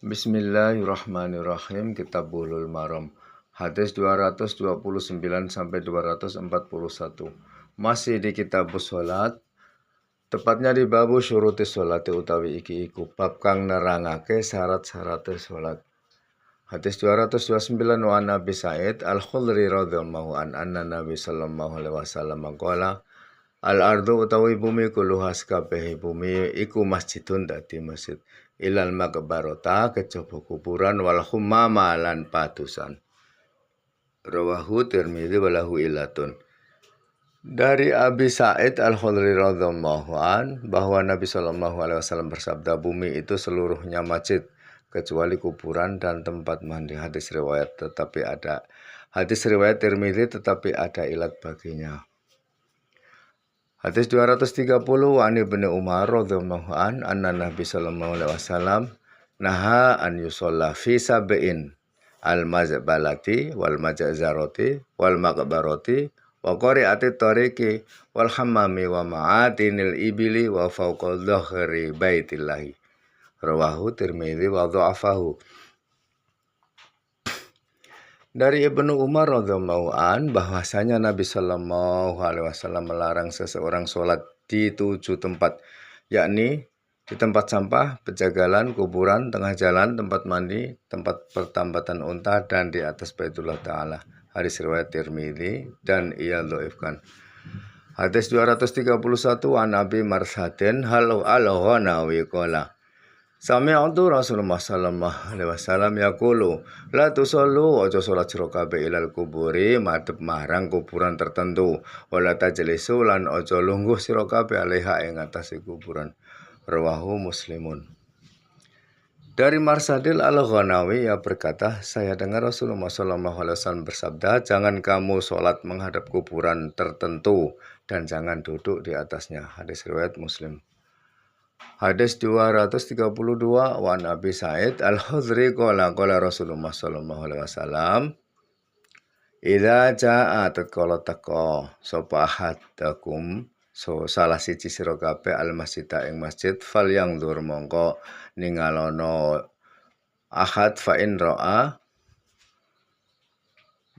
Bismillahirrahmanirrahim. Kitab Bulughul Maram. Hadis 229 sampai 241. Masih di kitab sholat. Tepatnya di babu syuruti sholat utawi iki iku bab kang nerangake syarat-syarat sholat. Hadis 229 wa Nabi Sa'id Al-Khudri radhiyallahu anna Nabi sallallahu alaihi wasallam qala al-ardu utawi bumi kuluha kabeh bumi iku masjidun dadi masjid ilal maqbarata kejaba kuburan wal humama lan patusan. Rawahu Tirmidzi walahu ilatun. Dari Abi Sa'id Al-Khudri radhiyallahu an bahwa Nabi sallallahu alaihi wasallam bersabda, bumi itu seluruhnya masjid kecuali kuburan dan tempat mandi. Hadis riwayat Tirmidzi tetapi ada ilat baginya. Hadis 230 wa Ibnu Umar radhiyallahu an anna Nabi sallallahu alaihi wasallam naha an yusalla fi sab'in al-mazbalati wal majzarati wal maqbarati wa qari'ati tariqi wal hammami wa ma'atinil ibili wa fawqa dhahri baitillahi. Rawahu Tirmidzi wa dha'afahu. Dari Ibnu Umar radhiyallahu an bahwasanya Nabi sallallahu alaihi wasallam melarang seseorang sholat di 7 tempat, yakni di tempat sampah, pejagalan, kuburan, tengah jalan, tempat mandi, tempat pertambatan unta, dan di atas Baitullah Ta'ala. Hadis riwayat Tirmidzi dan ia dhaifkan. Hadis 231 an Abi Marsadin halu al-Ghanawi qala Sami'tu Rasulullah sallallahu alaihi wasallam yaqulu la tusallu aja salat sira kabeh ilal kuburi madhep marang kuburan tertentu wala tajlisu lan aja lungguh sira kabeh alaiha ing atase kuburan. Rawahu Muslimun. Dari Marsadil Al-Ghanawi ia berkata, saya dengar Rasulullah sallallahu alaihi wasallam bersabda, jangan kamu sholat menghadap kuburan tertentu dan jangan duduk di atasnya. Hadis riwayat Muslim. Hadis 232 wa Nabi Sa'id Al-Khudri qala Rasulullah sallallahu alaihi wasallam idza jaa tatkala teka sapa ahadakum salah siji sira kabeh al-masjid ing masjid fal yang dur mongko ningalono ahad fa in ra'a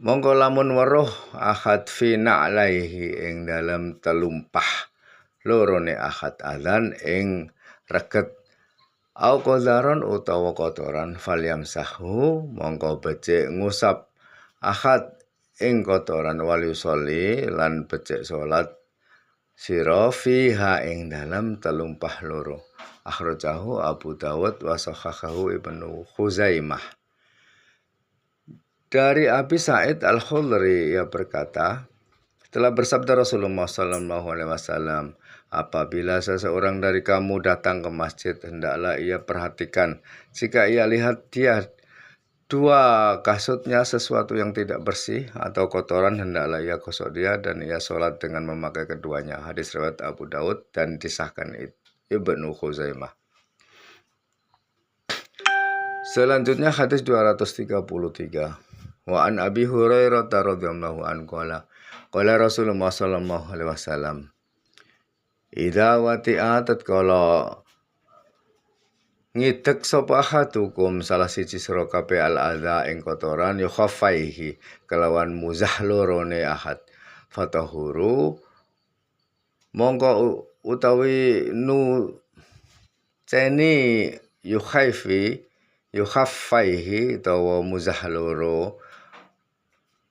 mongko lamun weruh ahad fi na'laihi ing dalam telumpah lorone ahad adzan ing reget au qadharon utawa kotoran falyam sahu mongko becik ngusap ahad ing kotoran waliusolli lan becik salat sira fiha ing dalam telumpah loro. Akhrajahu Abu Dawud wa sahahahu Ibnu Khuzaimah. Dari Abi Sa'id Al-Khudri ia berkata, telah bersabda Rasulullah sallallahu alaihi wasallam, apabila seseorang dari kamu datang ke masjid, hendaklah ia perhatikan jika ia lihat dia dua kasutnya sesuatu yang tidak bersih atau kotoran, hendaklah ia gosok dia dan ia sholat dengan memakai keduanya. Hadis riwayat Abu Dawud dan disahkan Ibnu Khuzaimah. Selanjutnya hadis 233. Wa an Abi Hurairah radhiyallahu anhu qala Rasulullah sallallahu alaihi wasallam idza wati'a tatkala ngidek sapa ahadukum salah siji sira kabeh al-adza ing kotoran yukhaffaihi kelawan muzah lorone ahad fatahuru mongko utawi nu ceni yukhaffaihi utawa muzah loro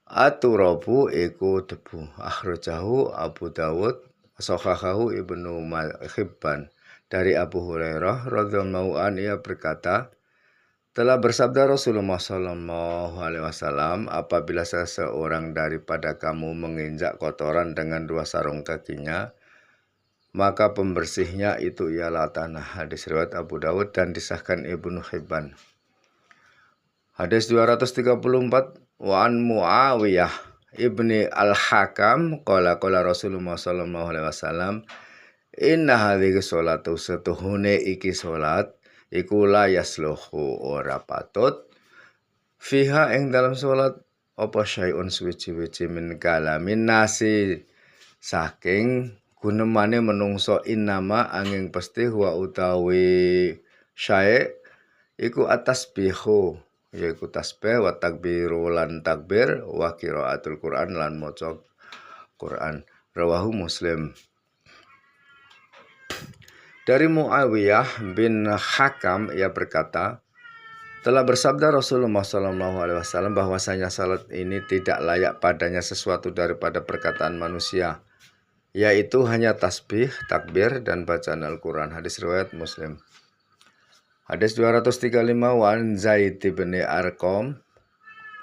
aturabu iku debu. Akhrajahu Abu Dawud sahahahu Ibnu Hibban. Dari Abu Hurairah radhiyallahu anhu ia berkata, telah bersabda Rasulullah sallallahu alaihi wasallam, apabila seseorang daripada kamu menginjak kotoran dengan dua sarung kakinya, maka pembersihnya itu ialah tanah. Hadis riwayat Abu Dawud dan disahkan Ibnu Hibban. Hadis 234 wa an Muawiyah ibni al-Hakam qala Rasulullah sallallahu alaihi wasallam inna hadhihi sholatu setuhune iki salat iku la yasluhu ora patut fiha ing dalam salat apa syai'un suwi-wiji min kalamin nasi saking gunemane menungso innama angin pasti wa utawi syai' iku at-tasbihu, yaiku tasbih, wa takbiru lan takbir, wa qiraatul Quran lan maca Quran. Rawahu Muslim. Dari Muawiyah bin Hakam, ia berkata, telah bersabda Rasulullah SAW bahwasanya salat ini tidak layak padanya sesuatu daripada perkataan manusia, yaitu hanya tasbih, takbir, dan bacaan Al-Quran. Hadis riwayat Muslim. Hadis 235 wa an Zaid bin Arqam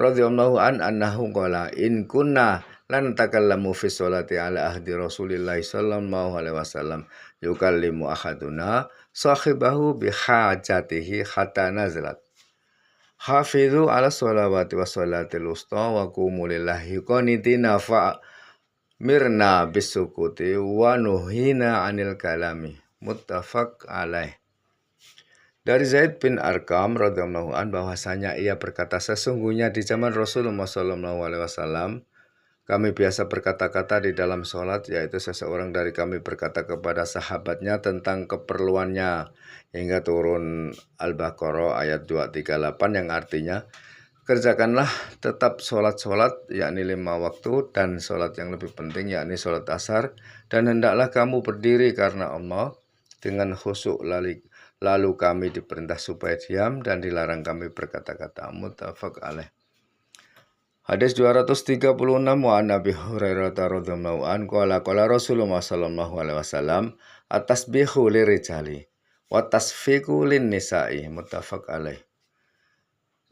radhiyallahu anhu qala in kunna lan takallamu fi sholati ala ahdi Rasulillah sallallahu alaihi wasallam yukallimu ahaduna sahibahu bi hajatihi hatta nazalat hafizu ala sholawati wa sholatil wusta wa qumu lillahi qanitina fa mirna bisukuti wa nuhina anil kalami. Muttafaq alaih. Dari Zaid bin Arqam radhiyallahu an bahwasanya ia berkata, sesungguhnya di zaman Rasulullah SAW kami biasa berkata-kata di dalam sholat, yaitu seseorang dari kami berkata kepada sahabatnya tentang keperluannya, hingga turun Al-Baqarah ayat 238 yang artinya, kerjakanlah tetap sholat-sholat, yakni 5 waktu, dan sholat yang lebih penting, yakni sholat asar, dan hendaklah kamu berdiri karena Allah dengan khusyuk, lalu kami diperintah supaya diam dan dilarang kami berkata-kata. Muttafaq alaih. Hadis 236 wa an Abi Hurairah radhiyallahu anhu qala Rasulullah sallallahu alaihi wasallam at-tasbihu lirijali wa tasfiqu lin-nisa'i. Muttafaq alaih.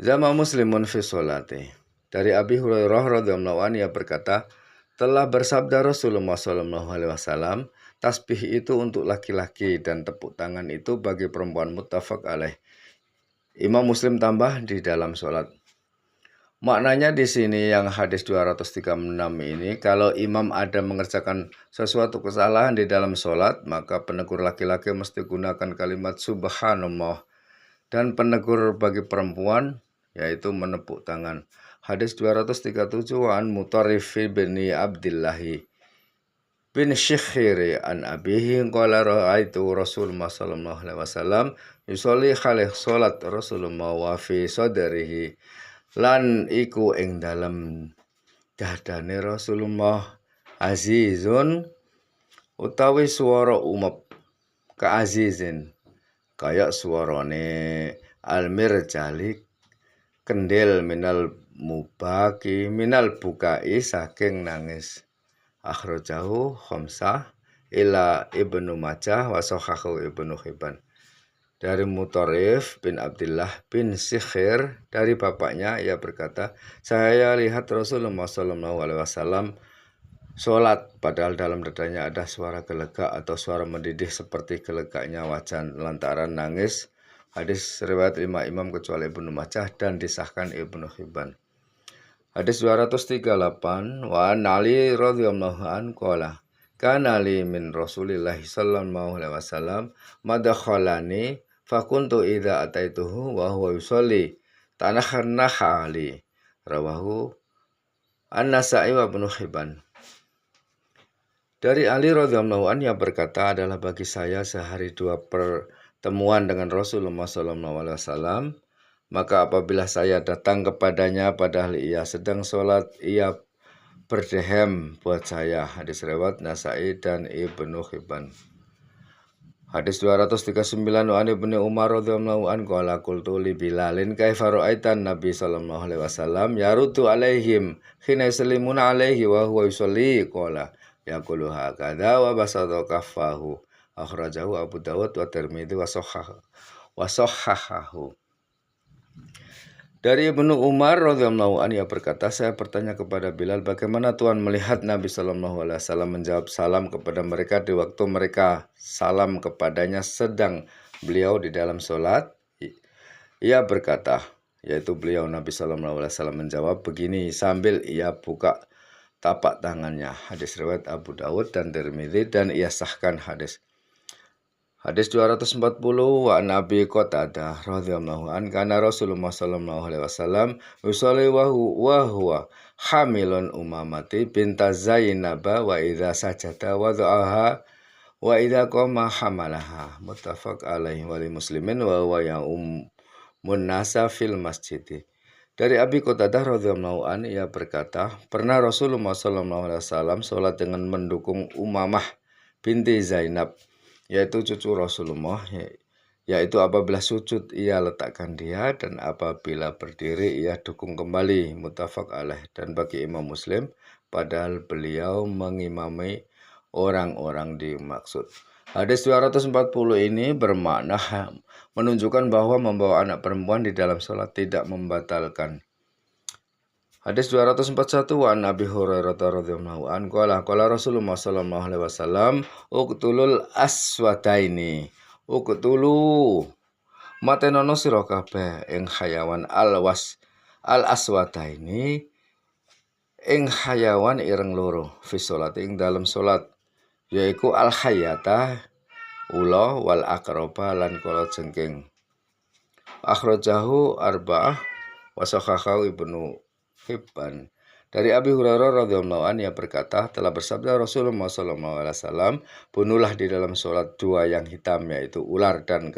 Zama muslimun fi sholati. Dari Abi Hurairah radhiyallahu anhu ia berkata, telah bersabda Rasulullah sallallahu alaihi wasallam, tasbih itu untuk laki-laki dan tepuk tangan itu bagi perempuan. Muttafaq alaih. Imam Muslim tambah di dalam sholat. Maknanya di sini yang hadis 236 ini, kalau imam ada mengerjakan sesuatu kesalahan di dalam sholat, maka penegur laki-laki mesti gunakan kalimat subhanallah, dan penegur bagi perempuan yaitu menepuk tangan. Hadis 237 an Mutarrif bin Abdillahi bin Syikhiri an abihi qala ra'aitu Rasulullah sallallahu alaihi wasallam yusolli khalih salat Rasulullah wa fi sadrihi lan iku ing dalem dadane Rasulullah azizun utawi swara umep kaazizin kaya swarane al-mirjali kendel minal mubaki minal bukai saking nangis. Akhrajahu khamsah ila Ibnu Majah wa sahahu Ibnu Hibban. Dari Mutarrif bin Abdullah bin Sikhir, dari bapaknya ia berkata, saya lihat Rasulullah SAW sholat, padahal dalam dadanya ada suara gelegak atau suara mendidih seperti gelegaknya wajan lantaran nangis. Hadis riwayat 5 imam kecuali Ibnu Majah dan disahkan Ibnu Hibban. Hadis 238 wa Ali radhiyallahu anhu qala kana li min Rasulillah sallallahu alaihi wasallam madakhalani fakuntu idza ataituhu wa huwa yusolli tanakhannaha ali. Rawahu An-Nasa'i wa Ibnu Hibban. Dari Ali radhiyallahu anhu yang berkata, adalah bagi saya sehari 2 pertemuan dengan Rasulullah SAW. Maka apabila saya datang kepadanya padahal ia sedang sholat, ia berdehem buat saya. Hadis riwayat Nasa'i dan Ibnu Hibban. Hadis 239 an Ibnu Umar radhiyallahu anhu qala qultu li Bilalin kaifa ra'aitan Nabi sallallahu alaihi wasallam yarutu alaihim hina yusallimuna alaihi wa huwa yusolli qala yaqulu hakadha wa basata kaffahu. Akhrajahu Abu Dawud wa Tirmidzi wa sahhahahu. Dari Ibnu Umar radhiyallahu anhu ia berkata, saya bertanya kepada Bilal, bagaimana Tuhan melihat Nabi sallallahu alaihi wasallam menjawab salam kepada mereka di waktu mereka salam kepadanya sedang beliau di dalam sholat. Ia berkata, yaitu beliau Nabi sallallahu alaihi wasallam menjawab begini sambil ia buka tapak tangannya. Hadis riwayat Abu Dawud dan Tirmidzi dan ia sahkan hadis. Hadis 240 wa Nabi Qatadah radhiyallahu an kana Rasulullah sallallahu alaihi wasallam yusolli wa huwa hamilun Umamati binta Zainab wa idza sajada wada'aha wa idza qama hamalaha. Muttafaq alaihi wa li Muslimin wa huwa munasa fil masjid. Dari Abi Qatadah radhiyallahu an ia berkata, pernah Rasulullah SAW sholat dengan mendukung Umamah binti Zainab, yaitu cucu Rasulullah, yaitu apabila sujud ia letakkan dia dan apabila berdiri ia dukung kembali, muttafaq alaih. Dan bagi Imam Muslim, padahal beliau mengimami orang-orang dimaksud. Hadis 240 ini bermakna menunjukkan bahwa membawa anak perempuan di dalam sholat tidak membatalkan. Hadis 241 wa Nabi Hurairah radhiyallahu anhu qala Rasulullah sallallahu alaihi wasallam uqtulul aswadaini uqtulu matenono sira kabeh ing hayawan al aswadaini ing hayawan ireng loro fi sholat ing dalam sholat, yaiku al hayata ula wal akroba lan kala jengking. Akhrajahu arba'ah wa sahahahu Ibnu Hibban. Dari Abi Hurairah radhiyallahu anhu ia berkata, telah bersabda Rasulullah sallallahu alaihi wasallam, bunuhlah di dalam sholat dua yang hitam, yaitu ular dan